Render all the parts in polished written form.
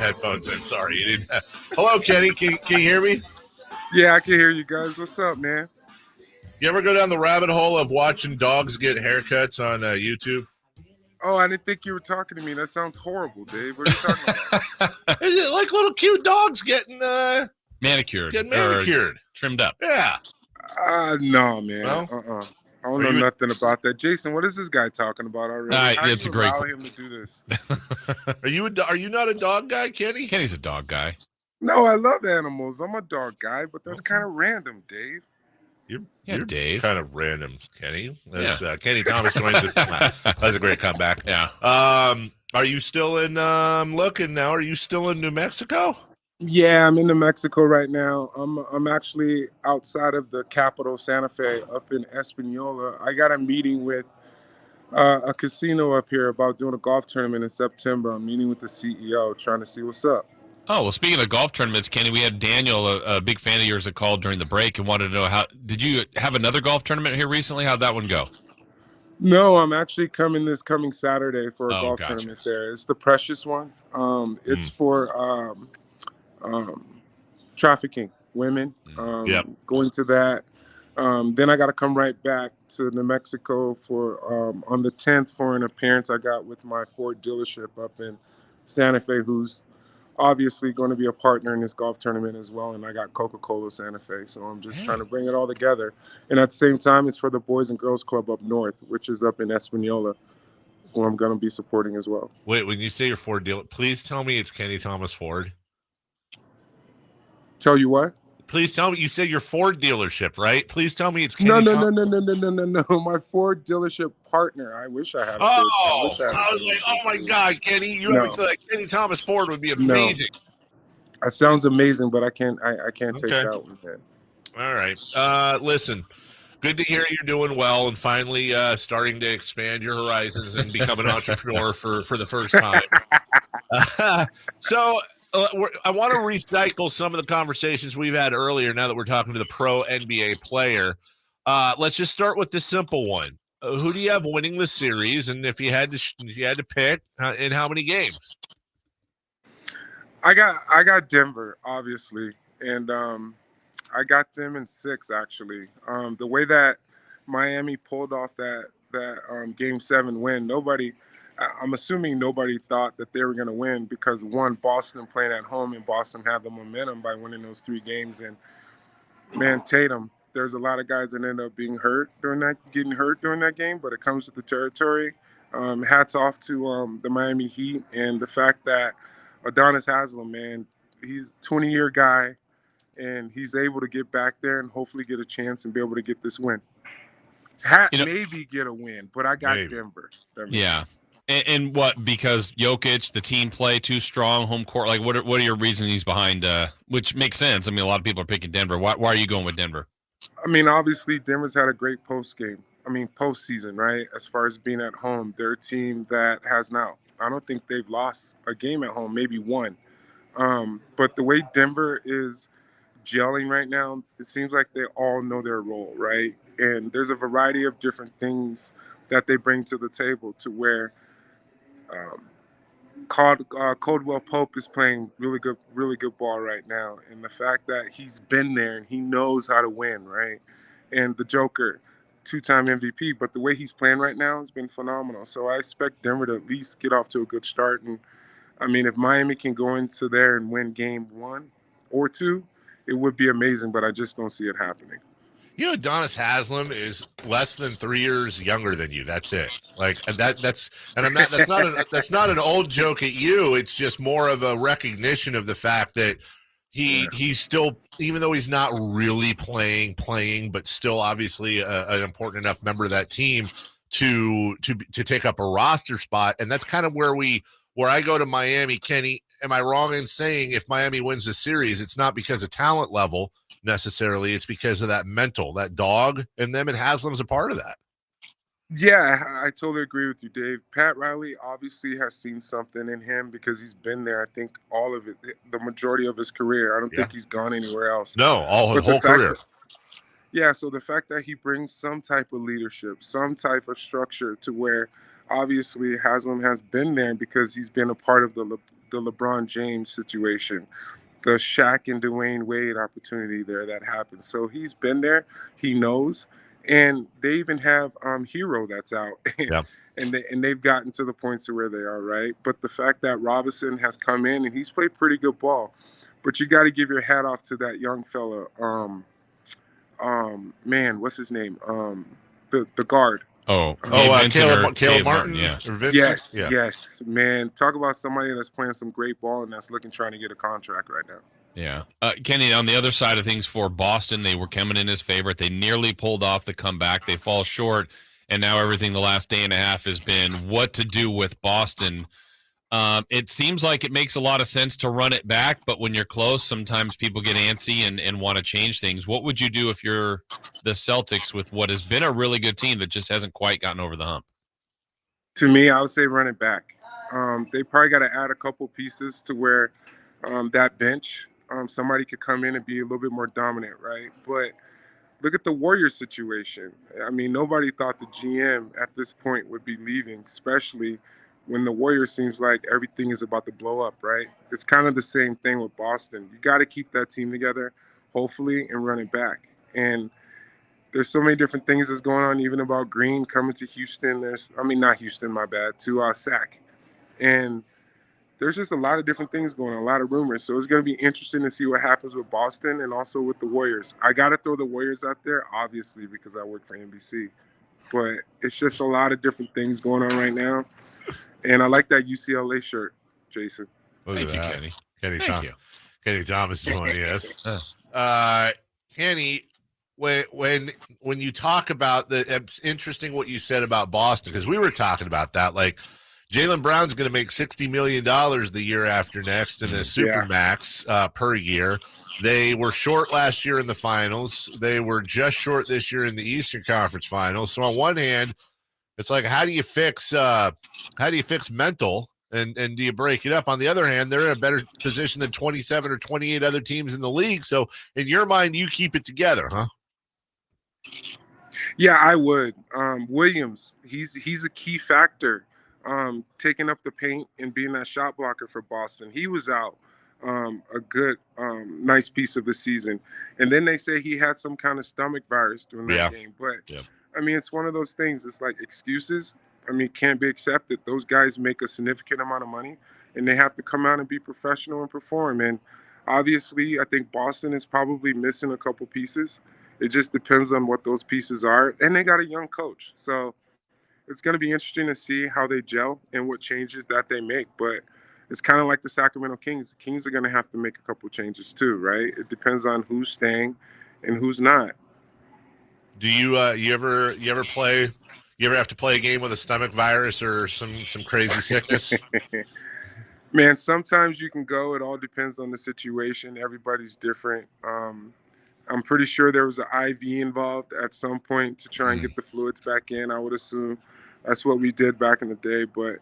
headphones in. Sorry. You didn't. Hello, Kenny. Can you hear me? Yeah, I can hear you guys. What's up, man? You ever go down the rabbit hole of watching dogs get haircuts on YouTube? Oh, I didn't think you were talking to me. That sounds horrible, Dave. What are you talking about? Is it like little cute dogs getting manicured? Trimmed up. Yeah. No, man. No? I don't know nothing about that. Jason, what is this guy talking about already? How it's do a you great allow him to do this? Are you not a dog guy, Kenny? Kenny's a dog guy. No, I love animals. I'm a dog guy, but that's kind of random, Dave. You're Dave. Kind of random, Kenny. Kenny Thomas joins it. That's a great comeback. Yeah. Are you still in looking now? Are you still in New Mexico? Yeah, I'm in New Mexico right now. I'm actually outside of the capital, Santa Fe, up in Espanola. I got a meeting with a casino up here about doing a golf tournament in September. I'm meeting with the CEO, trying to see what's up. Oh, well, speaking of golf tournaments, Kenny, we had Daniel, a big fan of yours, that called during the break and wanted to know did you have another golf tournament here recently? How'd that one go? No, I'm actually coming Saturday for a golf gotcha. tournament there. It's the Precious one. It's for trafficking women. Going to that. Then I got to come right back to New Mexico for on the 10th for an appearance I got with my Ford dealership up in Santa Fe, who's obviously going to be a partner in this golf tournament as well. And I got Coca-Cola Santa Fe. So I'm just trying to bring it all together. And at the same time, it's for the Boys and Girls Club up north, which is up in Espanola, who I'm going to be supporting as well. Wait, when you say your Ford deal, please tell me it's Kenny Thomas Ford. Tell you what? Please tell me, you said your Ford dealership, right? Please tell me it's Kenny No. My Ford dealership partner. I wish I had. I was like, oh my God, Kenny! You ever feel like Kenny Thomas Ford would be amazing? No. That sounds amazing, but I can't take that one, man. All right. Listen, good to hear you're doing well and finally starting to expand your horizons and become an entrepreneur for the first time. So. I want to recycle some of the conversations we've had earlier now that we're talking to the pro NBA player. Let's just start with the simple one. Who do you have winning the series? And if you had to pick, in how many games? I got Denver, obviously. And I got them in 6, actually. The way that Miami pulled off that Game 7 win, I'm assuming nobody thought that they were going to win because, one, Boston playing at home, and Boston had the momentum by winning those 3 games. And, man, Tatum, there's a lot of guys that end up getting hurt during that game, but it comes with the territory. Hats off to the Miami Heat and the fact that Udonis Haslem, man, he's a 20-year guy, and he's able to get back there and hopefully get a chance and be able to get this win. Maybe get a win, but I got Denver. Yeah. And what? Because Jokic, the team play too strong, home court. Like, what are your reasonings behind? Which makes sense. I mean, a lot of people are picking Denver. Why are you going with Denver? I mean, obviously, Denver's had a great postseason, right? As far as being at home, they're a team that has now. I don't think they've lost a game at home, maybe one. But the way Denver is gelling right now, it seems like they all know their role, right? And there's a variety of different things that they bring to the table to where. Caldwell Pope is playing really good ball right now, and the fact that he's been there and he knows how to win, right? And the Joker, 2-time MVP, but the way he's playing right now has been phenomenal. So I expect Denver to at least get off to a good start. And I mean, if Miami can go into there and win game 1 or 2, it would be amazing, but I just don't see it happening. You know, Udonis Haslem is less than 3 years younger than you. That's it. Like that's not an old joke at you. It's just more of a recognition of the fact that he's still, even though he's not really playing, but still obviously an important enough member of that team to take up a roster spot. And that's kind of where I go to Miami. Kenny, am I wrong in saying if Miami wins the series, it's not because of talent level necessarily, it's because of that mental, that dog in them, and Haslem's a part of that? Yeah, I totally agree with you, Dave. Pat Riley obviously has seen something in him because he's been there, I think, all of it, the majority of his career. I don't think he's gone anywhere else. No, his whole career. So the fact that he brings some type of leadership, some type of structure to where obviously Haslem has been there because he's been a part of the the LeBron James situation, the Shaq and Dwayne Wade opportunity there that happened. So he's been there, he knows, and they even have Hero that's out, Yeah. and they've gotten to the point to where they are, right. But the fact that Robinson has come in and he's played pretty good ball, but you got to give your hat off to that young fella. Man, what's his name? The guard. Caleb Martin, yeah. or Vincent? Yes, Yeah. yes, man. Talk about somebody that's playing some great ball and that's trying to get a contract right now. Yeah. Kenny, on the other side of things for Boston, they were coming in as favorite. They nearly pulled off the comeback. They fall short, and now everything the last day and a half has been what to do with Boston. It seems like it makes a lot of sense to run it back, but when you're close, sometimes people get antsy and want to change things. What would you do if you're the Celtics with what has been a really good team that just hasn't quite gotten over the hump? To me, I would say run it back. They probably got to add a couple pieces to where that bench, somebody could come in and be a little bit more dominant, right? But look at the Warriors situation. I mean, nobody thought the GM at this point would be leaving, especially when the Warriors seems like everything is about to blow up, right? It's kind of the same thing with Boston. You got to keep that team together, hopefully, and run it back. And there's so many different things that's going on, even about Green coming to Houston. Not Houston, my bad, to Sac. And there's just a lot of different things going on, a lot of rumors. So it's going to be interesting to see what happens with Boston and also with the Warriors. I got to throw the Warriors out there, obviously, because I work for NBC. But it's just a lot of different things going on right now. And I like that UCLA shirt, Jason. Thank you, Kenny. Kenny Thomas joining us. Kenny, when you talk about it's interesting what you said about Boston, because we were talking about that. Like, Jaylen Brown's going to make $60 million the year after next in the Supermax per year. They were short last year in the finals. They were just short this year in the Eastern Conference Finals. So on one hand, it's like, how do you fix mental and do you break it up? On the other hand, they're in a better position than 27 or 28 other teams in the league. So in your mind, you keep it together, huh? Yeah, I would. Williams, he's a key factor, taking up the paint and being that shot blocker for Boston. He was out a good, nice piece of the season. And then they say he had some kind of stomach virus during that game. But I mean, it's one of those things. It's like excuses, can't be accepted. Those guys make a significant amount of money, and they have to come out and be professional and perform. And obviously, I think Boston is probably missing a couple pieces. It just depends on what those pieces are. And they got a young coach. So it's going to be interesting to see how they gel and what changes that they make. But it's kind of like the Sacramento Kings. The Kings are going to have to make a couple changes too, right? It depends on who's staying and who's not. Do you you ever have to play a game with a stomach virus or some crazy sickness? Man, sometimes you can go. It all depends on the situation. Everybody's different. I'm pretty sure there was an IV involved at some point to try and get the fluids back in. I would assume that's what we did back in the day. But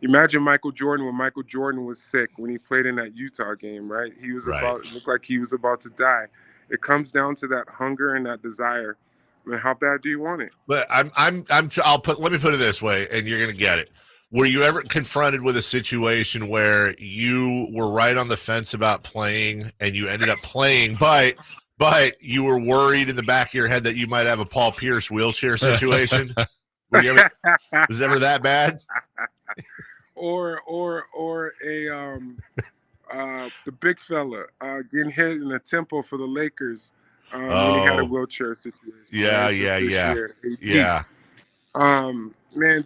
imagine Michael Jordan when Michael Jordan was sick when he played in that Utah game, right? He was it looked like he was about to die. It comes down to that hunger and that desire. I mean, how bad do you want it? But let me put it this way, and you're gonna get it. Were you ever confronted with a situation where you were right on the fence about playing and you ended up playing, but you were worried in the back of your head that you might have a Paul Pierce wheelchair situation? Was it ever that bad? or a the big fella getting hit in the temple for the Lakers when he had a wheelchair situation. Yeah. Man,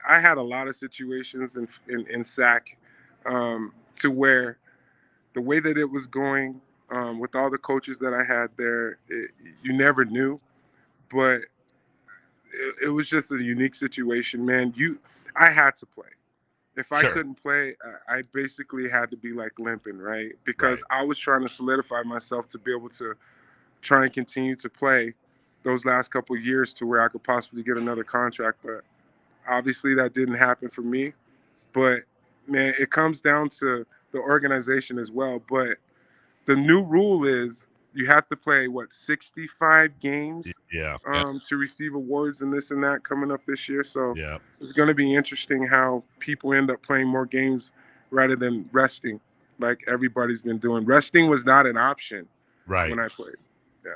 I had a lot of situations in SAC to where the way that it was going with all the coaches that I had there, you never knew, but it was just a unique situation, man. I had to play. If I couldn't play, I basically had to be like limping, right? Because I was trying to solidify myself to be able to try and continue to play those last couple of years to where I could possibly get another contract. But obviously that didn't happen for me. But man, it comes down to the organization as well. But the new rule is you have to play 65 games to receive awards and this and that coming up this year. So it's going to be interesting how people end up playing more games rather than resting like everybody's been doing. Resting was not an option Right. when I played. Yeah.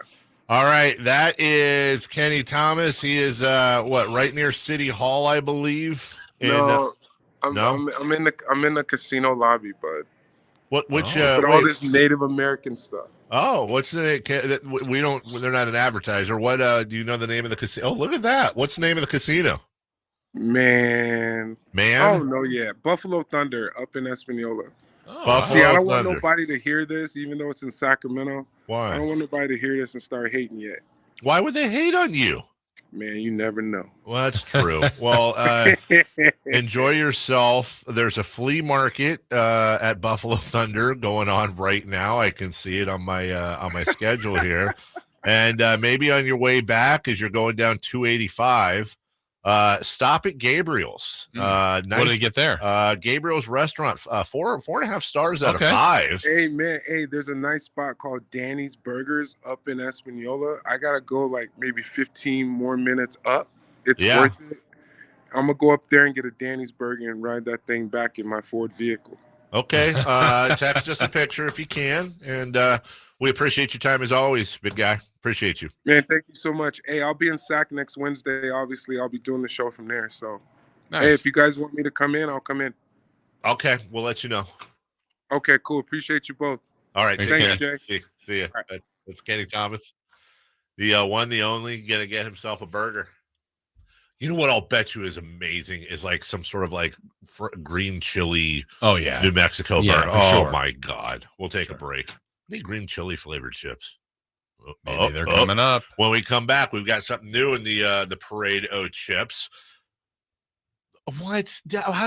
All right. That is Kenny Thomas. He is right near City Hall, I believe. No, no? I'm in the casino lobby, bud. Which With all this Native American stuff. Oh, what's the we don't? They're not an advertiser. What do you know the name of the casino? Oh, look at that! What's the name of the casino? Man. Oh no, yeah, Buffalo Thunder up in Espanola. Oh, Buffalo See, I don't Thunder. want nobody to hear this, even though it's in Sacramento. Why? I don't want nobody to hear this and start hating yet. Why would they hate on you? Man, you never know. Well, that's true. Well, enjoy yourself. There's a flea market at Buffalo Thunder going on right now. I can see it on my schedule here. And maybe on your way back as you're going down 285, stop at Gabriel's. Nice. What do they get there? Gabriel's Restaurant, 4.5 stars out of 5. Hey man, there's a nice spot called Danny's Burgers up in Espanola. I gotta go like maybe 15 more minutes up. It's worth it. I'm gonna go up there and get a Danny's burger and ride that thing back in my Ford vehicle. Okay. Text us a picture if you can, and we appreciate your time as always, big guy. Appreciate you. Man, thank you so much. Hey, I'll be in Sac next Wednesday. Obviously, I'll be doing the show from there. So, Nice. Hey, if you guys want me to come in, I'll come in. Okay, we'll let you know. Okay, cool. Appreciate you both. All right. Thanks, Jay. See you. Right. That's Kenny Thomas. The one, the only, gonna get himself a burger. You know what I'll bet you is amazing is like some sort of like green chili. Oh yeah, New Mexico Yeah, burger. for Oh sure. my God. We'll take a break. Need green chili flavored chips. maybe they're coming up. When we come back, we've got something new in the Parade O chips. What? How